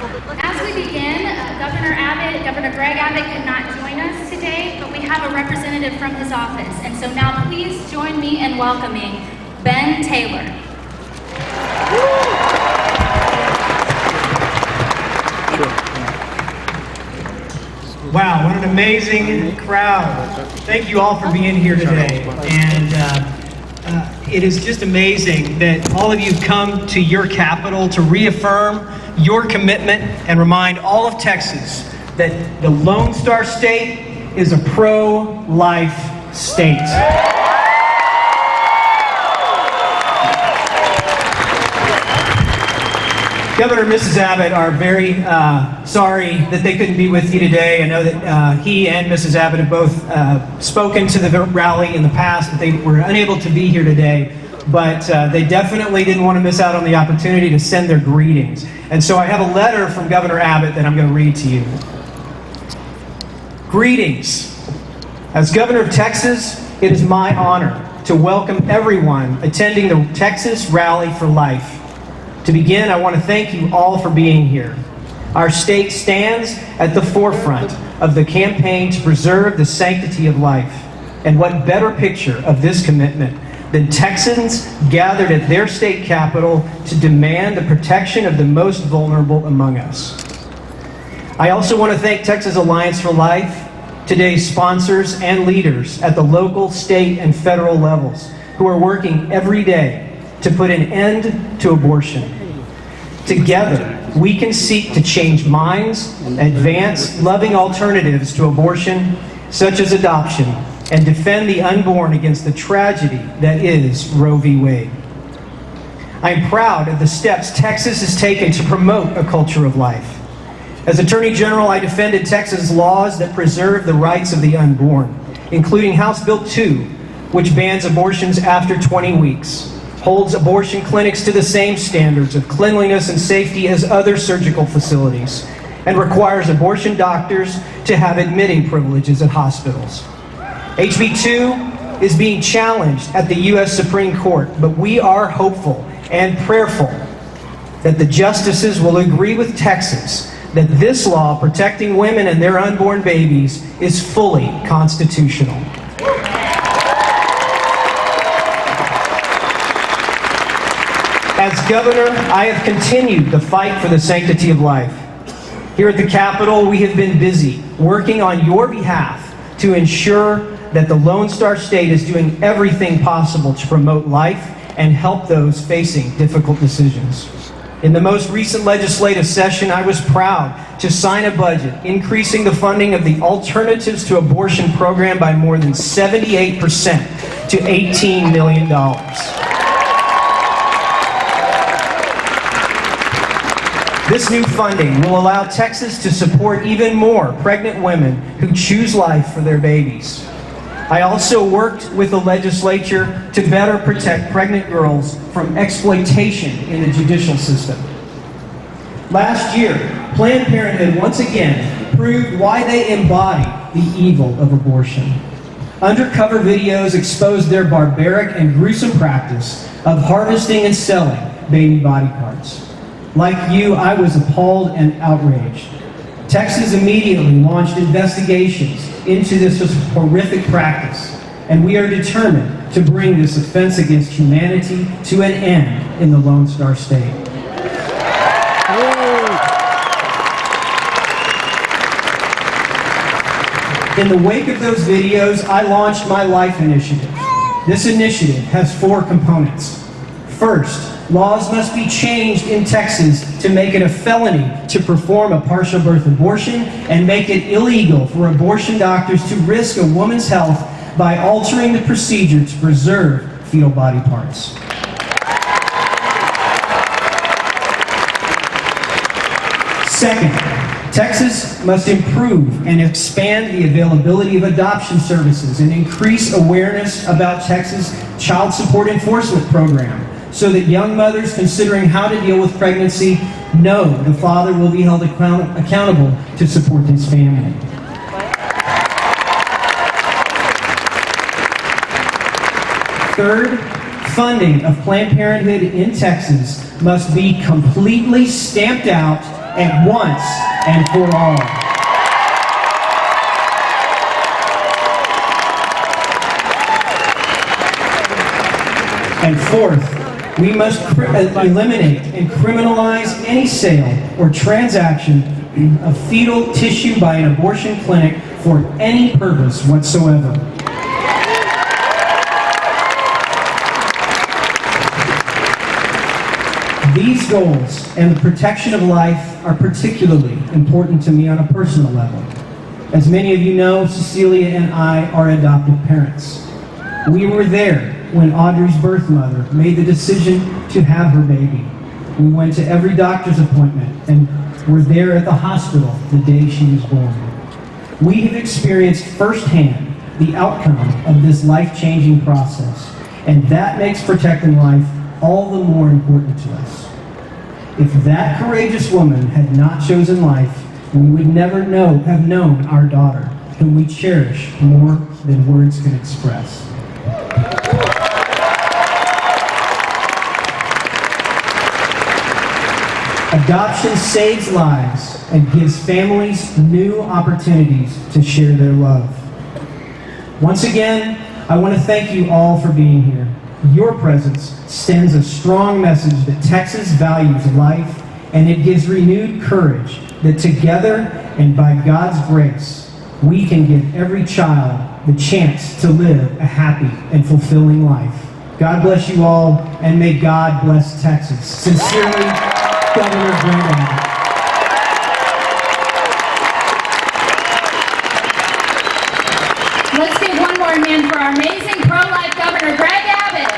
As we begin, Governor Greg Abbott could not join us today, but we have a representative from his office. And so now please join me in welcoming Ben Taylor. Wow, what an amazing crowd. Thank you all for being here today. And it is just amazing that all of you come to your capital to reaffirm your commitment and remind all of Texas that the Lone Star State is a pro-life state. Governor and Mrs. Abbott are very sorry that they couldn't be with you today. I know that he and Mrs. Abbott have both spoken to the rally in the past, but they were unable to be here today. But they definitely didn't want to miss out on the opportunity to send their greetings. And so I have a letter from Governor Abbott that I'm going to read to you. Greetings. As Governor of Texas, it is my honor to welcome everyone attending the Texas Rally for Life. To begin, I want to thank you all for being here. Our state stands at the forefront of the campaign to preserve the sanctity of life. And what better picture of this commitment than Texans gathered at their state capitol to demand the protection of the most vulnerable among us. I also want to thank Texas Alliance for Life, today's sponsors and leaders at the local, state, and federal levels who are working every day to put an end to abortion. Together, we can seek to change minds, advance loving alternatives to abortion, such as adoption, and defend the unborn against the tragedy that is Roe v. Wade. I am proud of the steps Texas has taken to promote a culture of life. As Attorney General, I defended Texas laws that preserve the rights of the unborn, including House Bill 2, which bans abortions after 20 weeks, holds abortion clinics to the same standards of cleanliness and safety as other surgical facilities, and requires abortion doctors to have admitting privileges at hospitals. HB 2 is being challenged at the U.S. Supreme Court, but we are hopeful and prayerful that the justices will agree with Texas that this law protecting women and their unborn babies is fully constitutional. As governor, I have continued the fight for the sanctity of life. Here at the Capitol, we have been busy working on your behalf to ensure that the Lone Star State is doing everything possible to promote life and help those facing difficult decisions. In the most recent legislative session, I was proud to sign a budget increasing the funding of the Alternatives to Abortion program by more than 78% to $18 million. This new funding will allow Texas to support even more pregnant women who choose life for their babies. I also worked with the legislature to better protect pregnant girls from exploitation in the judicial system. Last year, Planned Parenthood once again proved why they embody the evil of abortion. Undercover videos exposed their barbaric and gruesome practice of harvesting and selling baby body parts. Like you, I was appalled and outraged. Texas immediately launched investigations into this horrific practice, and we are determined to bring this offense against humanity to an end in the Lone Star State. In the wake of those videos, I launched my Life Initiative. This initiative has 4 components. First, laws must be changed in Texas to make it a felony to perform a partial birth abortion and make it illegal for abortion doctors to risk a woman's health by altering the procedure to preserve fetal body parts. Second, Texas must improve and expand the availability of adoption services and increase awareness about Texas' child support enforcement program, so that young mothers considering how to deal with pregnancy know the father will be held accountable to support his family. Third, funding of Planned Parenthood in Texas must be completely stamped out and once and for all. And fourth, we must eliminate and criminalize any sale or transaction of fetal tissue by an abortion clinic for any purpose whatsoever. These goals and the protection of life are particularly important to me on a personal level. As many of you know, Cecilia and I are adoptive parents. We were there when Audrey's birth mother made the decision to have her baby. We went to every doctor's appointment and were there at the hospital the day she was born. We have experienced firsthand the outcome of this life-changing process, and that makes protecting life all the more important to us. If that courageous woman had not chosen life, we would never have known our daughter, whom we cherish more than words can express. Adoption saves lives and gives families new opportunities to share their love. Once again, I want to thank you all for being here. Your presence sends a strong message that Texas values life, and it gives renewed courage that together and by God's grace, we can give every child the chance to live a happy and fulfilling life. God bless you all, and may God bless Texas. Sincerely, Governor Greg Abbott. Let's give one more hand for our amazing